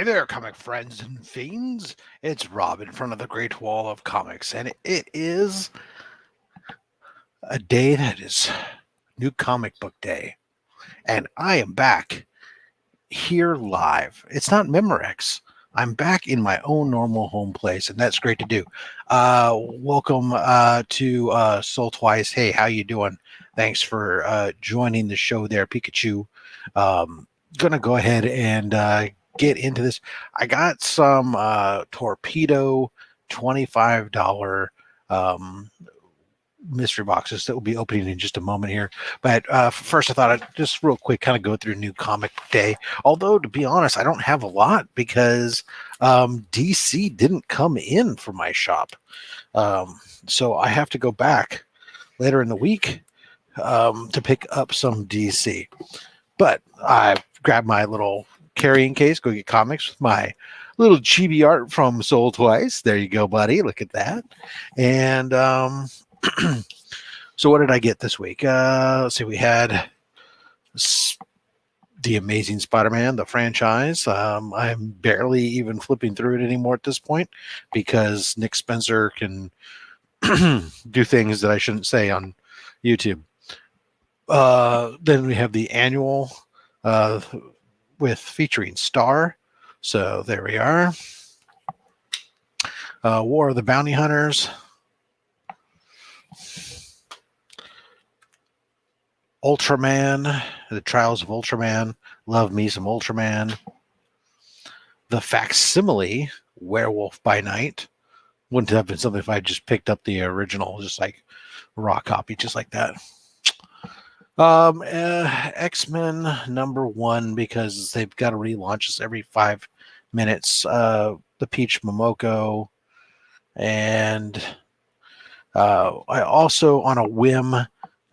Hey there, comic friends and fiends. It's Rob in front of the Great Wall of Comics, and it is a day that is New Comic Book Day. And I am back here live. It's not Memorex. I'm back in my own normal home place, and that's great to do. Welcome to Soul Twice. Hey, how you doing? Thanks for joining the show there, Pikachu. Gonna go ahead and get into this. I got some Torpedo $25 mystery boxes that will be opening in just a moment here. But first, I thought I'd just real quick kind of go through New Comic Day. Although, to be honest, I don't have a lot because DC didn't come in for my shop. So I have to go back later in the week to pick up some DC. But I grabbed my little carrying case, go get comics with my little chibi art from Soul Twice. There you go, buddy. Look at that. And so what did I get this week? Let's see. We had the Amazing Spider-Man, the franchise. I'm barely even flipping through it anymore at this point because Nick Spencer can do things that I shouldn't say on YouTube. Then we have the annual with featuring Star. So there we are. War of the Bounty Hunters. Ultraman, The Trials of Ultraman. Love me some Ultraman. The Facsimile, Werewolf by Night. Wouldn't have been something if I just picked up the original, just like raw copy, just like that. X-Men #1 because they've got to relaunch this every 5 minutes. The Peach Momoko, and I also on a whim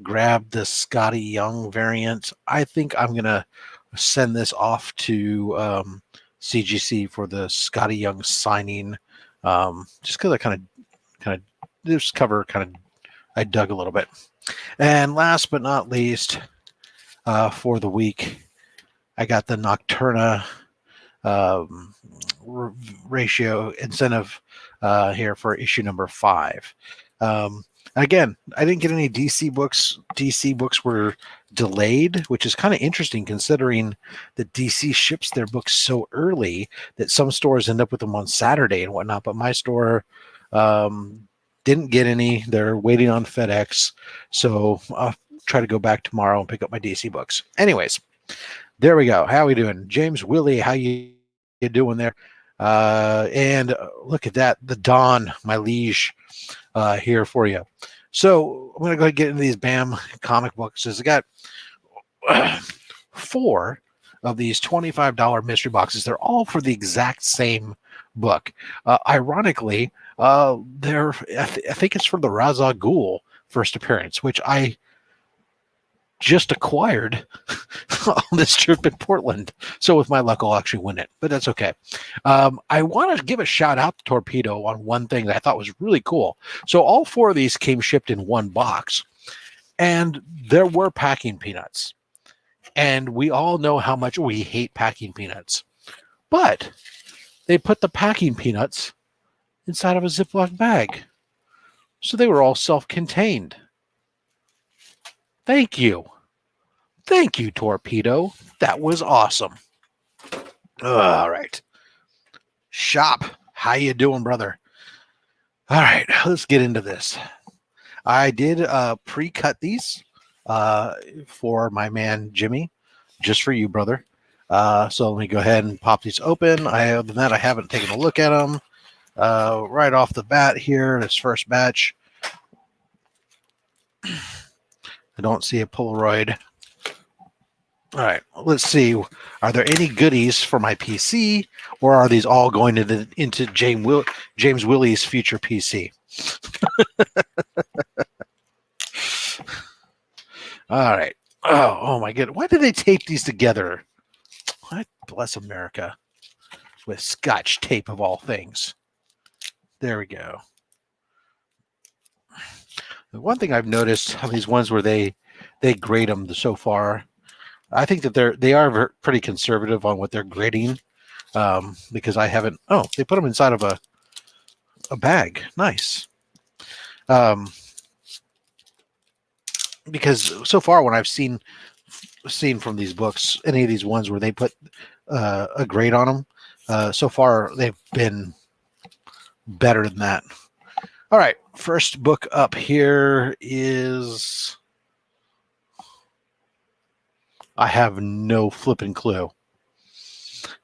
grabbed the Scotty Young variant. I think I'm gonna send this off to CGC for the Scotty Young signing, just because I kind of this cover I dug a little bit. And last but not least, for the week, I got the Nocturna ratio incentive here for issue number 5. Again, I didn't get any DC books. DC books were delayed, which is kind of interesting considering that DC ships their books so early that some stores end up with them on Saturday and whatnot. But my store didn't get any. They're waiting on FedEx. So I'll try to go back tomorrow and pick up my DC books. Anyways, there we go. How we doing? James Willie, how you doing there? And look at that. The Dawn, my liege, here for you. So I'm going to go ahead and get into these BAM comic books. I got 4 of these $25 mystery boxes. They're all for the exact same book. Ironically, I think it's for the Ra's al Ghul first appearance, which I just acquired on this trip in Portland. So with my luck, I'll actually win it, but that's okay. I want to give a shout out to Torpedo on one thing that I thought was really cool. So all 4 of these came shipped in one box, and there were packing peanuts. And we all know how much we hate packing peanuts, but they put the packing peanuts inside of a Ziploc bag. So they were all self-contained. Thank you. Thank you, Torpedo. That was awesome. All right. Shop. How you doing, brother? All right, let's get into this. I did pre-cut these for my man, Jimmy, just for you, brother. So let me go ahead and pop these open. Other than that, I haven't taken a look at them. Right off the bat here, this first batch. I don't see a Polaroid. All right, let's see. Are there any goodies for my PC, or are these all going into James Willie's future PC? All right. Oh my goodness. Why did they tape these together? What? Bless America. With Scotch tape of all things. There we go. The one thing I've noticed on these ones where they grade them so far, I think that they are pretty conservative on what they're grading. because I haven't. Oh, they put them inside of a bag. Nice. Because so far when I've seen from these books, any of these ones where they put a grade on them, so far they've been better than that. All right, first book up here is, I have no flipping clue.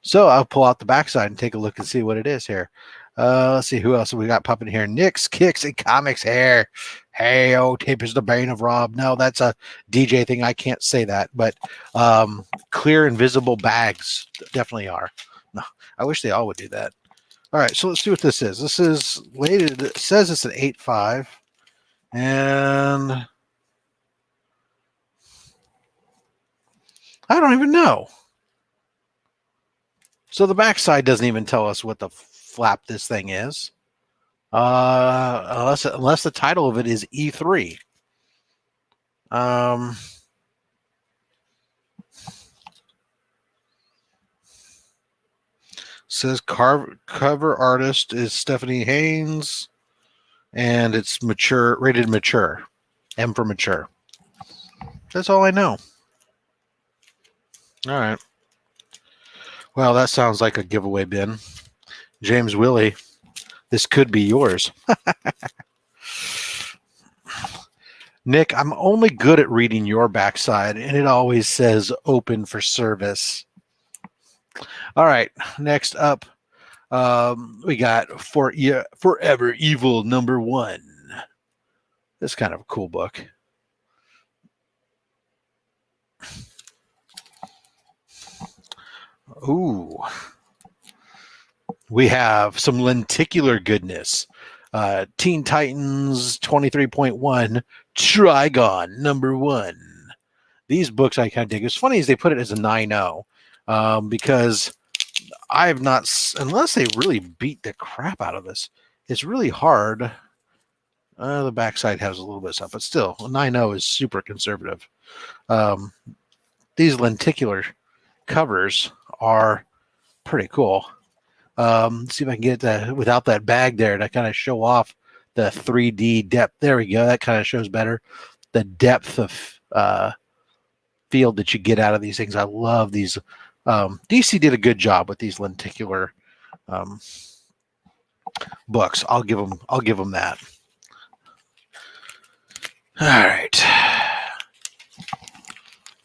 So I'll pull out the backside and take a look and see what it is here. Let's see who else we got popping here. Nick's Kicks and Comics here. Hey, oh, tape is the bane of Rob. No, that's a DJ thing. I can't say that, but clear invisible bags definitely are. No, I wish they all would do that. All right, so let's see what this is. This is rated. It says it's an 8.5, and I don't even know. So the backside doesn't even tell us what the flap this thing is, unless the title of it is E3. Says cover artist is Stephanie Haynes, and it's mature, rated mature, M for mature. That's all I know. All right. Well, that sounds like a giveaway bin. James Willie, this could be yours. Nick, I'm only good at reading your backside, and it always says open for service. All right, next up, we got Forever Evil #1. This is kind of a cool book. Ooh. We have some lenticular goodness. Teen Titans 23.1, Trigon #1. These books I kind of dig. It's funny is they put it as a 9.0 because I have not, unless they really beat the crap out of this, it's really hard. The backside has a little bit of stuff, but still, 9.0 is super conservative. These lenticular covers are pretty cool. See if I can get that without that bag there to kind of show off the 3D depth. There we go. That kind of shows better the depth of field that you get out of these things. I love these. DC did a good job with these lenticular books. I'll give them that. All right.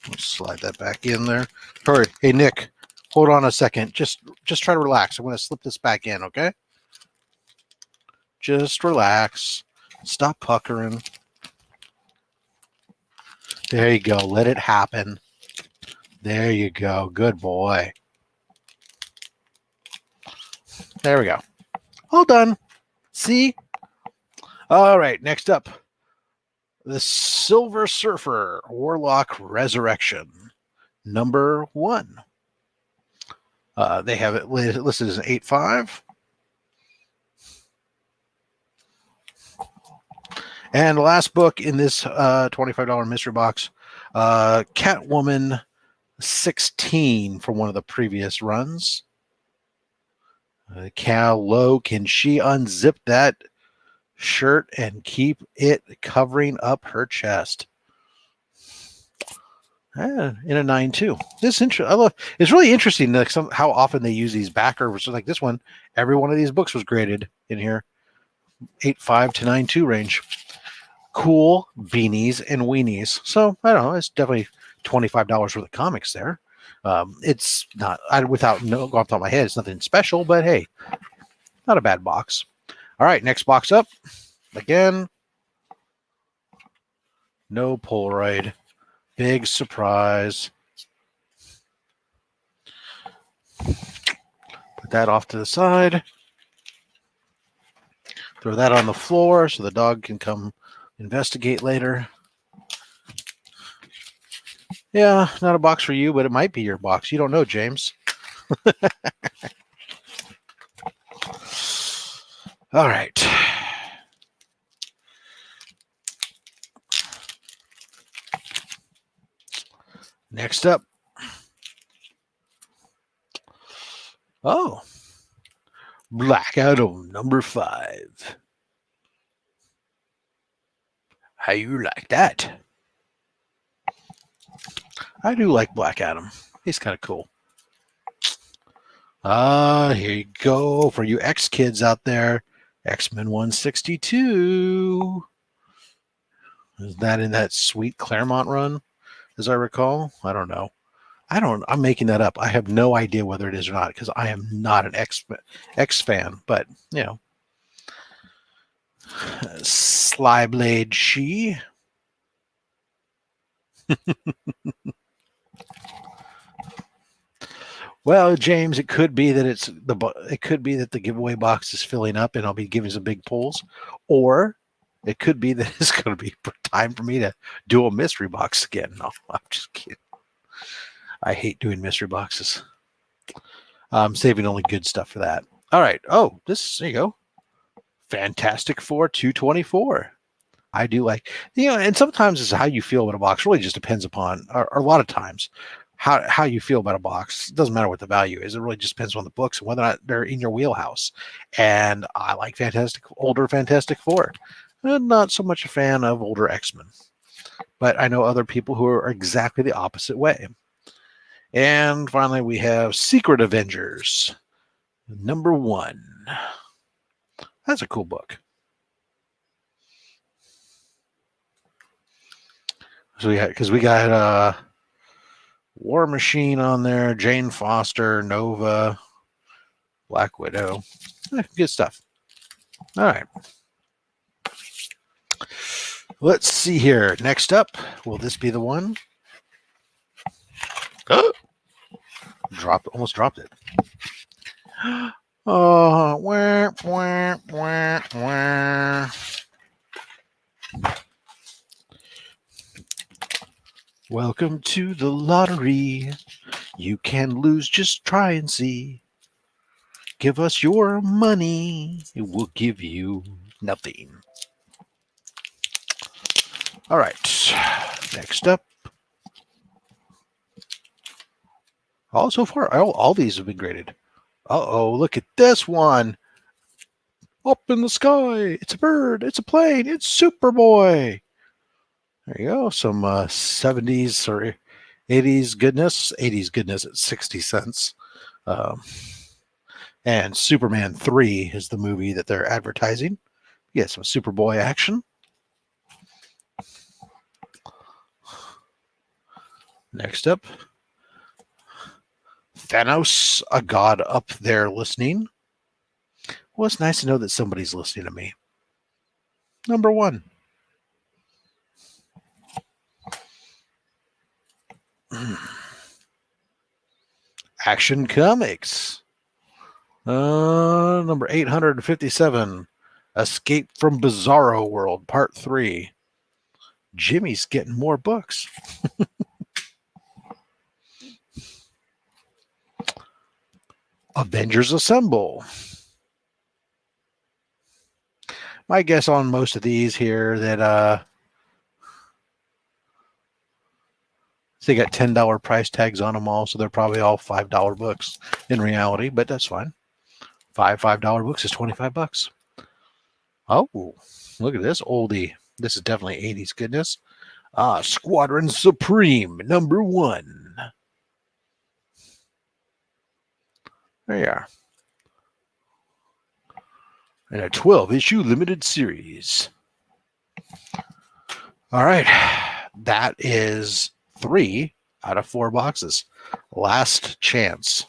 Let's slide that back in there. Hurry. Hey, Nick, hold on a second. Just try to relax. I'm going to slip this back in, okay? Just relax. Stop puckering. There you go. Let it happen. There you go. Good boy. There we go. All done. See? All right. Next up, the Silver Surfer Warlock Resurrection #1. They have it listed as an 8.5. And the last book in this $25 mystery box, Catwoman 16 from one of the previous runs. Cal Lowe, can she unzip that shirt and keep it covering up her chest? In a 9.2. This I love. It's really interesting like how often they use these backers. Like this one, every one of these books was graded in here, 8.5 to 9.2 range. Cool beanies and weenies. So I don't know. It's definitely $25 worth of comics there. It's not. Without no off the top of my head, it's nothing special. But hey, not a bad box. All right, next box up. Again, no Polaroid. Big surprise. Put that off to the side. Throw that on the floor so the dog can come investigate later. Yeah, not a box for you, but it might be your box. You don't know, James. All right. Next up, Oh, Black Adam #5. How you like that? I do like Black Adam. He's kind of cool. Here you go for you X kids out there. X-Men 162. Is that in that sweet Claremont run, as I recall? I don't know. I'm making that up. I have no idea whether it is or not because I am not an X fan. But you know, Slyblade She. Well, James, it could be that it could be that the giveaway box is filling up and I'll be giving some big pulls, or it could be that it's going to be time for me to do a mystery box again. No, I'm just kidding. I hate doing mystery boxes. I'm saving only good stuff for that. All right. Oh, there you go. Fantastic Four 224. I do like, and sometimes it's how you feel about a box really just depends upon, or a lot of times, how you feel about a box. It doesn't matter what the value is. It really just depends on the books and whether or not they're in your wheelhouse. And I like older Fantastic Four. I'm not so much a fan of older X-Men. But I know other people who are exactly the opposite way. And finally, we have Secret Avengers #1. That's a cool book. So we got War Machine on there, Jane Foster, Nova, Black Widow. Good stuff. All right. Let's see here. Next up, will this be the one? Almost dropped it. Oh, wah, wah, wah, wah. Welcome to the lottery. You can lose, just try and see. Give us your money. It will give you nothing. All right. Next up. So far, all these have been graded. Uh-oh, look at this one. Up in the sky. It's a bird. It's a plane. It's Superboy. There you go. Some 70s or 80s goodness. 80s goodness at 60 cents. And Superman 3 is the movie that they're advertising. You get some Superboy action. Next up. Thanos, a god up there listening. Well, it's nice to know that somebody's listening to me. #1. Action Comics. Number 857. Escape from Bizarro World, Part 3. Jimmy's getting more books. Avengers Assemble. My guess on most of these here that they got $10 price tags on them all, so they're probably all $5 books in reality, but that's fine. $5 books is $25. Oh, look at this oldie. This is definitely 80s goodness. Squadron Supreme, #1. There you are. And a 12-issue limited series. All right. That is 3 out of 4 boxes. Last chance.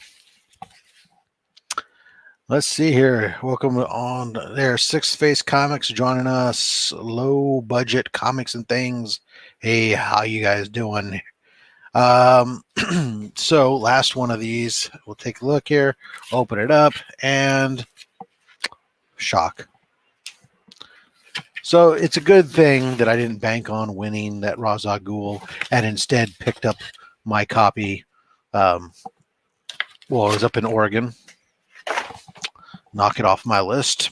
Let's see here. Welcome on there. Six Face Comics joining us. Low budget comics and things. Hey, how you guys doing? So last one of these. We'll take a look here. Open it up and shock. So it's a good thing that I didn't bank on winning that Ra's al Ghul and instead picked up my copy. Well, it was up in Oregon. Knock it off my list.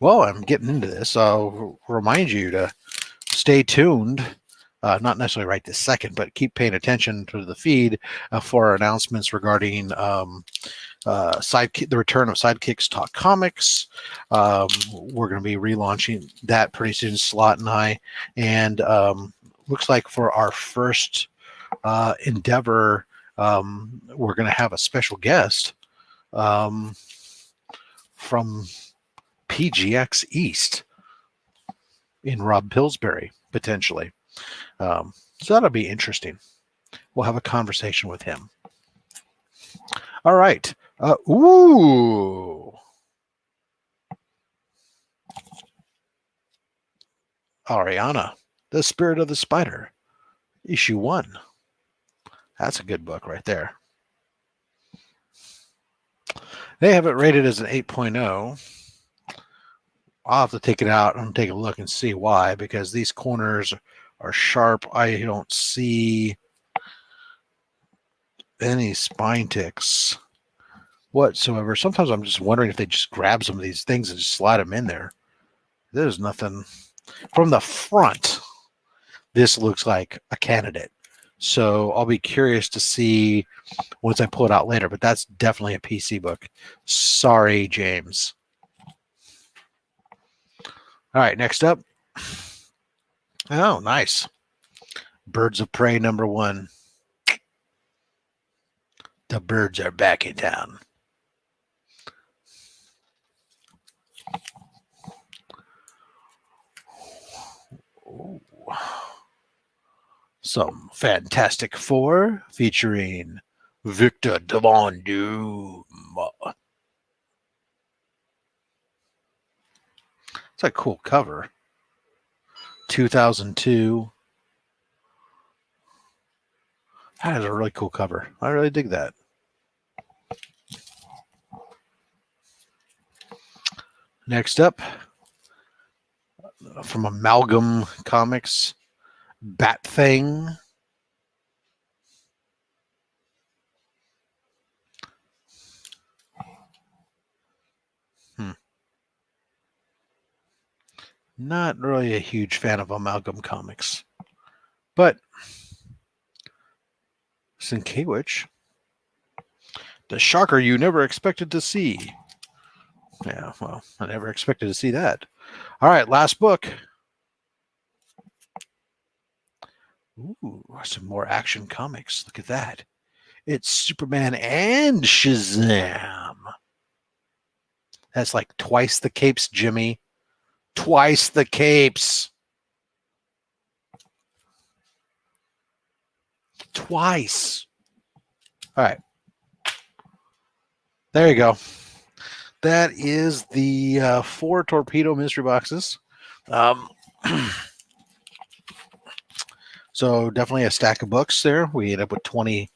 Well, I'm getting into this. I'll remind you to stay tuned not necessarily right this second, but keep paying attention to the feed for announcements regarding the return of Sidekicks Talk Comics. We're going to be relaunching that pretty soon, Slot and I. And looks like for our first endeavor, we're going to have a special guest from PGX East in Rob Pillsbury, potentially. So that'll be interesting. We'll have a conversation with him. All right. Ariana, The Spirit of the Spider, issue 1. That's a good book right there. They have it rated as an 8.0. I'll have to take it out and take a look and see why, because these corners are sharp. I don't see any spine ticks whatsoever. Sometimes I'm just wondering if they just grab some of these things and just slide them in there. There's nothing from the front. This looks like a candidate. So I'll be curious to see once I pull it out later, but that's definitely a PC book. Sorry, James. All right, next up. Oh, nice. Birds of Prey #1. The birds are back in town. Ooh. Some Fantastic Four featuring Victor Von Doom. It's a cool cover. 2002. That is a really cool cover. I really dig that. Next up, from Amalgam Comics, Bat Thing. Not really a huge fan of Amalgam Comics, but Sienkiewicz, the Shocker you never expected to see. Yeah, well, I never expected to see that. All right, last book. Ooh, some more Action Comics. Look at that. It's Superman and Shazam. That's like twice the capes, Jimmy. Twice the capes. Twice. All right. There you go. That is the 4 Torpedo mystery boxes. So definitely a stack of books there. We ended up with 20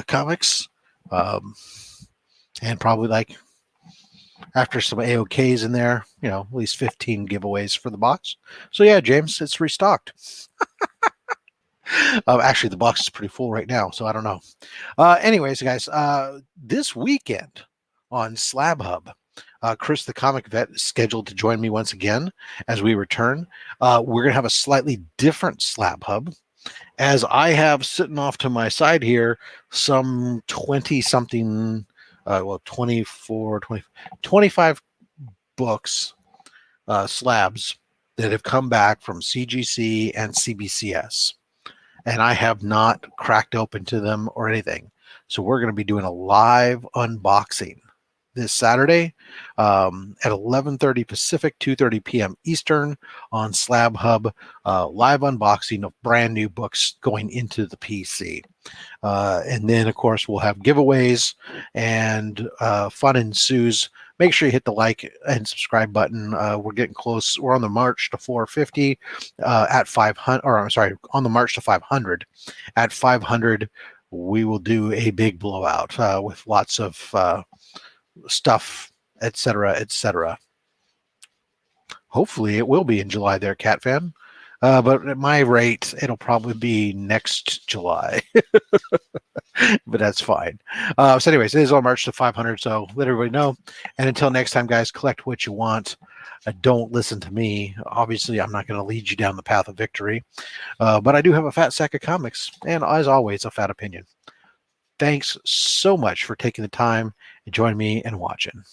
comics. And probably like after some AOKs in there, at least 15 giveaways for the box. So yeah, James, it's restocked. Actually, the box is pretty full right now, so I don't know. Anyways, guys, this weekend on Slab Hub, Chris the Comic Vet is scheduled to join me once again as we return. We're going to have a slightly different Slab Hub, as I have sitting off to my side here some 20-something, 24, 20, 25 books, slabs that have come back from CGC and CBCS. And I have not cracked open to them or anything. So we're going to be doing a live unboxing this Saturday at 11:30 Pacific, 2:30 p.m. Eastern on Slab Hub. Live unboxing of brand new books going into the PC. And then, of course, we'll have giveaways and fun ensues. Make sure you hit the like and subscribe button. We're getting close. We're on the march to 450 at 500, or I'm sorry, on the march to 500. At 500, we will do a big blowout with lots of stuff, etc., etc. Hopefully, it will be in July there, Cat Fan. But at my rate, it'll probably be next July. But that's fine. So anyways, it is on March to 500, so let everybody know. And until next time, guys, collect what you want. Don't listen to me. Obviously, I'm not going to lead you down the path of victory, but I do have a fat sack of comics, and as always, a fat opinion. Thanks so much for taking the time and joining me and watching.